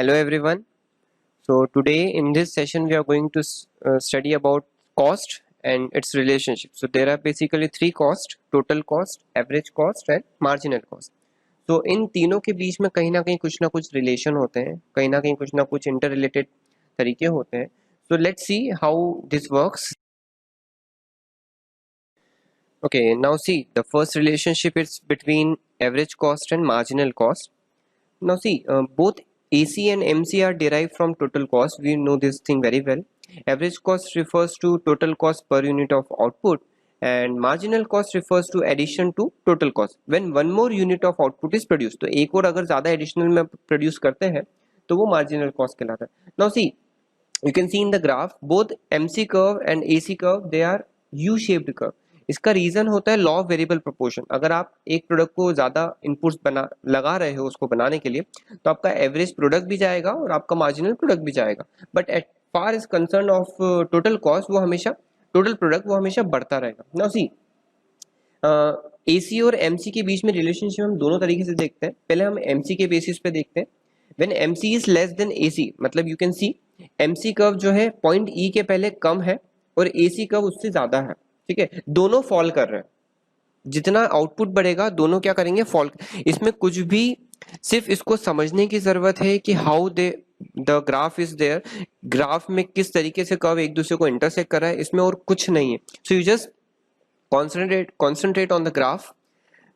Hello everyone. So today in this session we are going to study about cost and its relationship. So there are basically three cost: total cost, average cost and marginal cost. So इन तीनों के बीच में कहीं ना कुछ relation होते हैं, कहीं ना कुछ इंटर रिलेटेड तरीके होते हैं. So let's see how this works. Okay, now see, the first relationship is between average cost and marginal cost. Now see, both AC and MC are derived from total cost. We know this thing very well. Average cost refers to total cost per unit of output, and marginal cost refers to addition to total cost. When one more unit of output is produced, तो एक और अगर ज़्यादा additional में produce करते हैं तो वो marginal cost कहलाता है. Now see, you can see in the graph both MC curve and AC curve, they are U-shaped curve. इसका रीजन होता है लॉ ऑफ वेरिएबल प्रोपोर्शन. अगर आप एक प्रोडक्ट को ज्यादा इनपुट्स बना लगा रहे हो उसको बनाने के लिए, तो आपका एवरेज प्रोडक्ट भी जाएगा और आपका मार्जिनल प्रोडक्ट भी जाएगा. But at far is concern of total cost, वो हमेशा टोटल प्रोडक्ट वो हमेशा बढ़ता रहेगा. नाउ सी, एसी और एमसी के बीच में रिलेशनशिप हम दोनों तरीके से देखते हैं. पहले हम एमसी के बेसिस पे देखते हैं. When MC is less than AC, मतलब you can see MC curve जो है पॉइंट ई के पहले कम है और एसी कर्व उससे ज्यादा है. ठीक है, दोनों फॉल कर रहे हैं. जितना आउटपुट बढ़ेगा दोनों क्या करेंगे, फॉल. इसमें कुछ भी, सिर्फ इसको समझने की जरूरत है कि how they the graph is there. Graph में किस तरीके से कर्व एक दूसरे को इंटरसेक्ट कर रहा है, इसमें और कुछ नहीं है. So you just concentrate on the graph.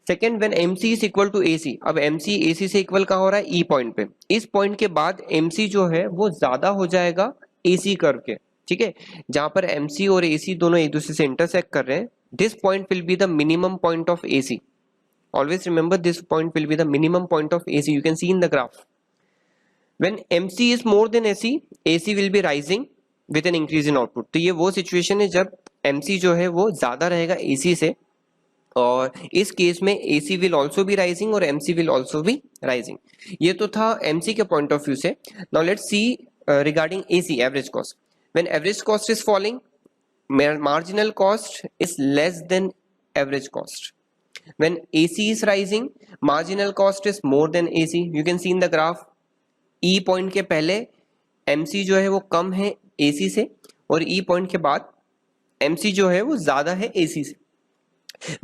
Second, when MC is equal to AC, अब MC AC से इक्वल कहाँ हो रहा है, E पॉइंट पे. इस पॉइंट के बाद MC जो है वो ज्यादा हो जाएगा AC कर्व के. ठीक है, जहां पर MC और AC दोनों एक दूसरे से इंटरसेक्ट कर रहे हैं, this point will be the minimum point of AC. Always remember, this point will be the minimum point of AC. You can see in the graph. When MC is more then AC, AC will be rising with an increase in output. तो ये वो situation है जब MC जो है वो ज्यादा रहेगा AC से, और इस केस में AC will also be rising और MC will also be rising. ये तो था MC के पॉइंट ऑफ व्यू से. Now let's see regarding AC, average cost. When average cost is falling, marginal cost is less than average cost. When AC is rising, marginal cost is more than AC. You can see in the graph, E point के पहले MC जो है वो कम है AC से, और E point के बाद MC जो है वो ज्यादा है AC से.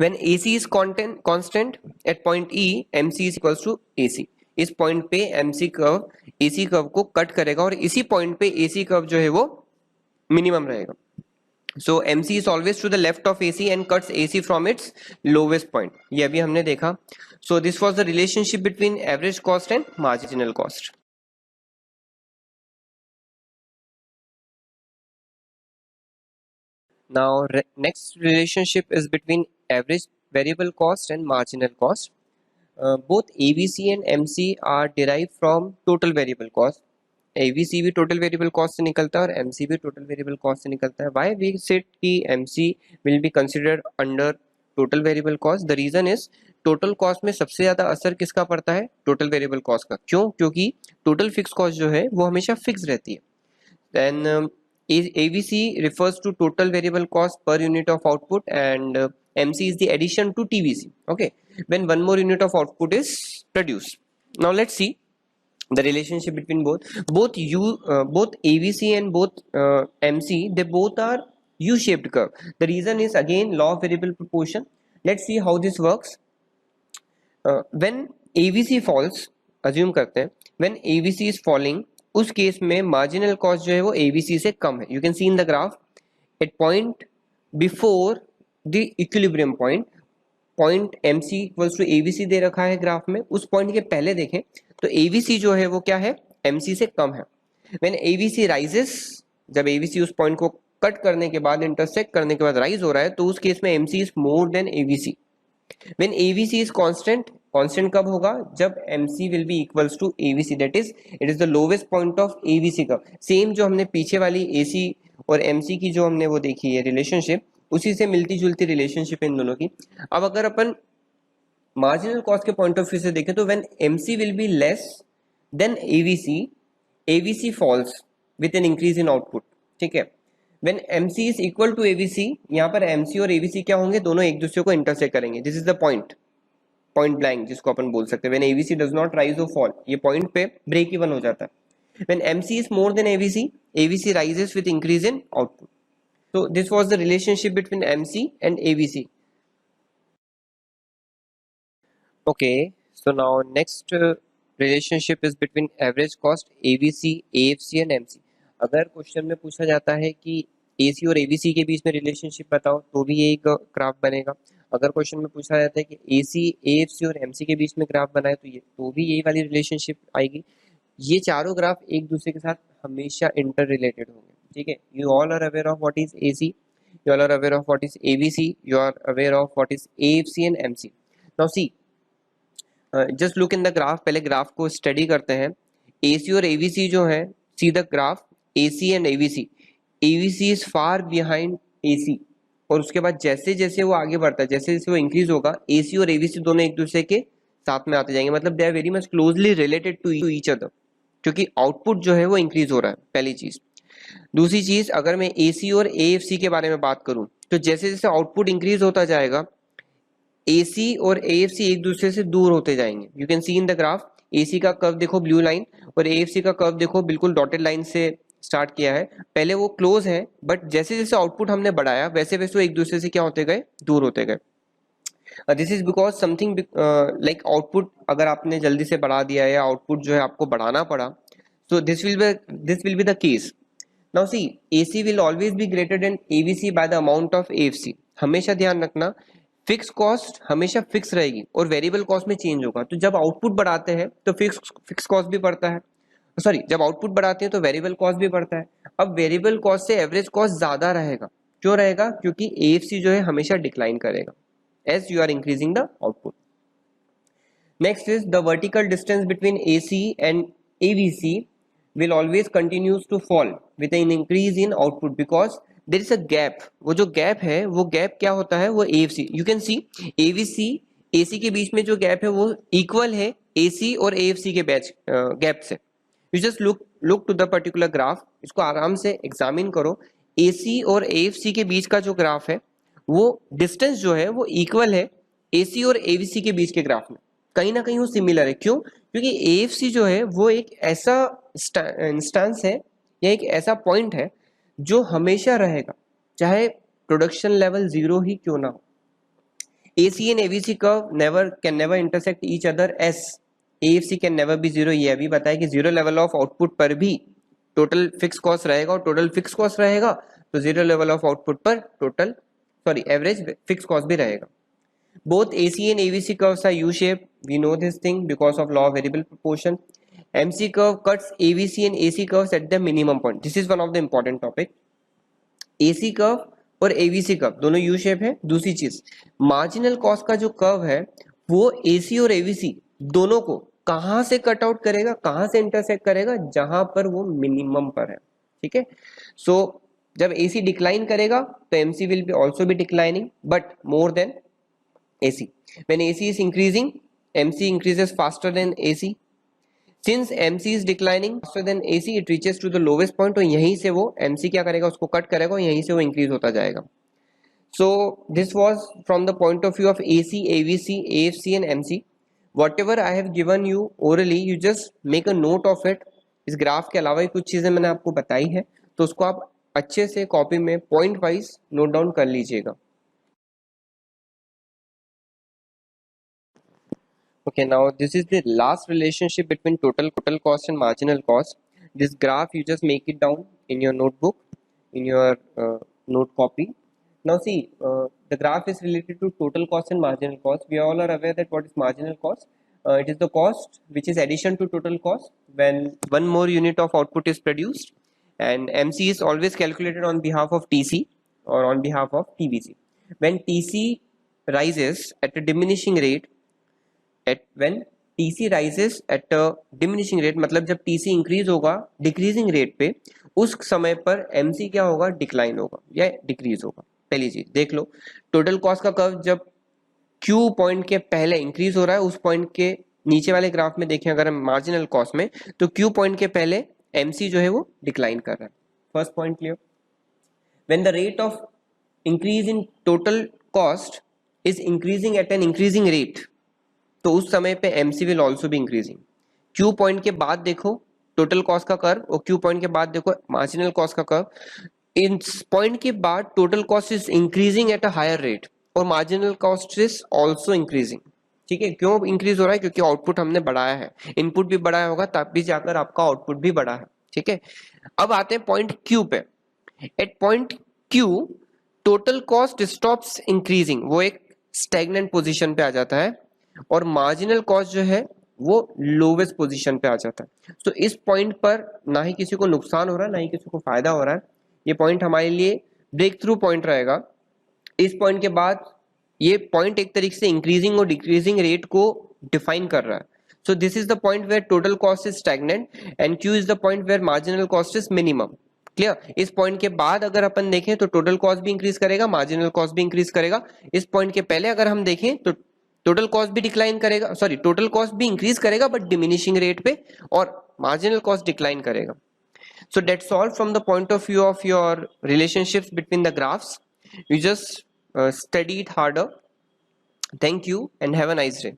When AC is constant at point E, MC is equals to AC. इस पॉइंट पे MC कर्व AC कर्व को कट करेगा और इसी पॉइंट पे AC कर्व जो है वो मिनिमम रहेगा. So MC is always to the left of AC and cuts AC from its lowest point. ये अभी हमने देखा. So this was the relationship between average cost and marginal cost. Now next relationship is between average variable cost and marginal cost. Both AVC and MC are derived from total variable cost. AVC भी total variable cost से निकलता है और MC भी total variable cost से निकलता है. Why we said कि MC will be considered under total variable cost? The reason is, total cost में सबसे ज्यादा असर किसका पड़ता है, टोटल वेरिएबल कॉस्ट का. क्यों? क्योंकि टोटल फिक्स कॉस्ट जो है वो हमेशा फिक्स रहती है. Then AVC refers to total variable cost per unit of output, and MC is the addition to TVC. Okay, when one more unit of output is produced. Now let's see the relationship between both AVC and both MC. They both are U-shaped curve. The reason is again law of variable proportion. Let's see how this works. When AVC falls, assume करते हैं, when AVC is falling, उस case में marginal cost जो है वो AVC से कम है. You can see in the graph at point before the equilibrium point, point MC equals to AVC दे रखा है ग्राफ में. उस पॉइंट के पहले देखें तो AVC जो है वो क्या है, MC से कम है. व्हेन AVC राइजेस, जब AVC उस पॉइंट को कट करने के बाद, इंटरसेक्ट करने के बाद राइज हो रहा है, तो उस केस में MC is more than AVC. When AVC is constant, constant कब होगा, जब MC will be equals to AVC, that is it is the lowest point of AVC curve. Same जो हमने पीछे वाली AC और MC की जो हमने वो देखी है रिलेशनशिप, उसी से मिलती जुलती रिलेशनशिप इन दोनों की. अब अगर अपन मार्जिनल कॉस्ट के पॉइंट ऑफ व्यू से देखें तो when MC will be less than AVC, AVC falls with an increase in output. ठीक है, when MC is equal to AVC, यहाँ पर MC और AVC क्या होंगे, दोनों एक दूसरे को इंटरसेक्ट करेंगे. This is the point blank जिसको अपन बोल सकते हैं. When AVC does not rise और फॉल, ये पॉइंट पे ब्रेक इवन हो जाता है. When MC is more than AVC, AVC rises with increase in output. So this was the relationship between MC and AVC. Okay, so now next relationship is between average cost, AVC, AFC and MC. अगर question में पूछा जाता है कि AC और AVC के बीच में relationship बताओ तो भी यही ग्राफ बनेगा. अगर क्वेश्चन में पूछा जाता है कि AC, AFC और MC के बीच में ग्राफ बनाए तो भी यही वाली रिलेशनशिप आएगी. ये चारों ग्राफ एक दूसरे के साथ हमेशा इंटर रिलेटेड होंगे. ठीक है, you all are aware of what is AC, you all are aware of what is AVC, you are aware of what is AFC and MC. Now see, just look in the graph. पहले graph को study करते हैं. AC और AVC जो है, see the graph AC and AVC. AVC is far behind AC और उसके बाद जैसे जैसे वो आगे बढ़ता है, जैसे जैसे वो इंक्रीज होगा, AC और AVC दोनों एक दूसरे के साथ में आते जाएंगे. मतलब they are very much closely related to each other, क्योंकि आउटपुट जो है वो इंक्रीज हो रहा है. पहली चीज. दूसरी चीज, अगर मैं AC और AFC के बारे में बात करूं तो जैसे जैसे आउटपुट इंक्रीज होता जाएगा, AC और AFC एक दूसरे से दूर होते जाएंगे. You can see in the graph, AC का कर्व देखो ब्लू लाइन और AFC का कर्व देखो बिल्कुल डॉटेड लाइन से स्टार्ट किया है. पहले वो क्लोज है, बट जैसे जैसे आउटपुट हमने बढ़ाया वैसे वैसे वो एक दूसरे से क्या होते गए, दूर होते गए. This is because something like output अगर आपने जल्दी से बढ़ा दिया या आउटपुट जो है आपको बढ़ाना पड़ा, so this will be the case. Now see, AC will always be greater than AVC by the amount of AFC. हमेशा ध्यान रखना, फिक्स कॉस्ट हमेशा फिक्स रहेगी और वेरिएबल कॉस्ट में चेंज होगा. तो जब आउटपुट बढ़ाते हैं तो फिक्स कॉस्ट भी बढ़ता है. सॉरी, जब आउटपुट बढ़ाते हैं तो वेरिएबल कॉस्ट भी बढ़ता है. अब वेरिएबल कॉस्ट से एवरेज कॉस्ट ज्यादा रहेगा. क्यों रहेगा? क्योंकि AFC जो है हमेशा डिक्लाइन करेगा as you are increasing the output. Next is the vertical distance between AC and AVC will always continues to fall with an increase in output because there is a gap. वो जो gap है वो gap क्या होता है? वो AFC. You can see AVC AC के बीच में जो gap है वो equal है AC और AFC के gap से. You just look to the particular graph. इसको आराम से एग्जामिन करो. AC और AFC के बीच का जो ग्राफ है वो डिस्टेंस जो है वो इक्वल है AC और AVC के बीच के ग्राफ में. कहीं ना कहीं वो सिमिलर है. क्यों? क्योंकि AFC जो है वो एक ऐसा इंस्टेंस है या एक ऐसा पॉइंट है जो हमेशा रहेगा, चाहे प्रोडक्शन लेवल जीरो ही क्यों ना हो. AC and AVC curve can never intersect each other as AFC can never be zero. ये अभी बताया कि जीरो लेवल ऑफ आउटपुट पर भी टोटल फिक्स कॉस्ट रहेगा, और टोटल फिक्स कॉस्ट रहेगा तो जीरो लेवल ऑफ आउटपुट पर एवरेज फिक्स कॉस्ट भी रहेगा. Both AC and AVC curves are U-shaped. We know this thing because of law of variable proportion. MC curve cuts AVC and AC curves at the minimum point. This is one of the important topic. AC curve और AVC curve दोनों U shape है. दूसरी चीज, marginal cost का जो curve है वो AC और AVC दोनों को कहां से कट आउट करेगा, कहां से इंटरसेक्ट करेगा? जहां पर वो मिनिमम पर है. ठीक है. सो जब AC डिक्लाइन करेगा तो MC will be also be declining but more than AC. When AC is increasing, MC increases faster than AC. Since MC is declining faster than AC, it reaches to the lowest point. और यहीं से वो MC क्या करेगा, उसको cut करेगा और यहीं से वो इंक्रीज होता जाएगा. So this was from the point of view of AC, AVC, AFC and MC. Whatever I have given you orally, you just make a note of it. इस ग्राफ के अलावा कुछ चीजें मैंने आपको बताई है तो उसको आप अच्छे से कॉपी में पॉइंट वाइज नोट डाउन कर लीजिएगा. Okay, now this is the last relationship between total cost and marginal cost. This graph you just make it down in your notebook, in your note copy. Now see, the graph is related to total cost and marginal cost. We all are aware that what is marginal cost. It is the cost which is addition to total cost when one more unit of output is produced, and MC is always calculated on behalf of TC or on behalf of TBC. When TC rises at a diminishing rate, when TC rises at a diminishing rate, मतलब जब TC increase होगा decreasing rate पे, उस समय पर MC क्या होगा, decline होगा या डिक्रीज होगा. पहली चीज देख लो, टोटल कॉस्ट का कर्व जब Q पॉइंट के पहले इंक्रीज हो रहा है, उस पॉइंट के नीचे वाले ग्राफ में देखें अगर हम मार्जिनल कॉस्ट में, तो Q पॉइंट के पहले MC जो है वो डिक्लाइन कर रहा है. First point clear. When the rate of increase in total cost is increasing eight an increasing rate, तो उस समय पे MC will also be increasing. Q point के बाद देखो टोटल कॉस्ट का कर्व, और क्यू पॉइंट के बाद देखो मार्जिनल कॉस्ट का कर्व। इस पॉइंट के बाद total cost is increasing at a higher rate और marginal cost is also increasing. ठीक है, क्यों इंक्रीज हो रहा है? क्योंकि आउटपुट हमने बढ़ाया है, इनपुट भी बढ़ाया होगा तब भी जाकर आपका आउटपुट भी बढ़ा है। ठीक है, अब आते हैं पॉइंट क्यू पे। At point Q total cost stops increasing, वो एक स्टैग्नेंट पोजीशन पे आ जाता है और मार्जिनल कॉस्ट जो है वो लोवेस्ट पोजीशन पे आ जाता है। तो इस पॉइंट पर ना ही किसी को नुकसान हो रहा है ना ही किसी को फायदा हो रहा है। ये पॉइंट हमारे लिए ब्रेक थ्रू पॉइंट रहेगा। इस पॉइंट के बाद ये पॉइंट एक तरीके से इंक्रीजिंग और डिक्रीजिंग रेट को डिफाइन कर रहा है। So this is the point where total cost is stagnant and Q is the point where marginal cost is minimum. Clear? इस पॉइंट के बाद अगर अपन देखें तो टोटल कॉस्ट भी इंक्रीज करेगा, मार्जिनल कॉस्ट भी इंक्रीज करेगा। इस पॉइंट के पहले अगर हम देखें तो टोटल कॉस्ट भी डिक्लाइन करेगा, सॉरी टोटल कॉस्ट भी इंक्रीज करेगा बट डिमिनिशिंग रेट पे, और मार्जिनल कॉस्ट डिक्लाइन करेगा। So that's all from the point of view of your relationships between the graphs. You just study it harder. Thank you and have a nice day.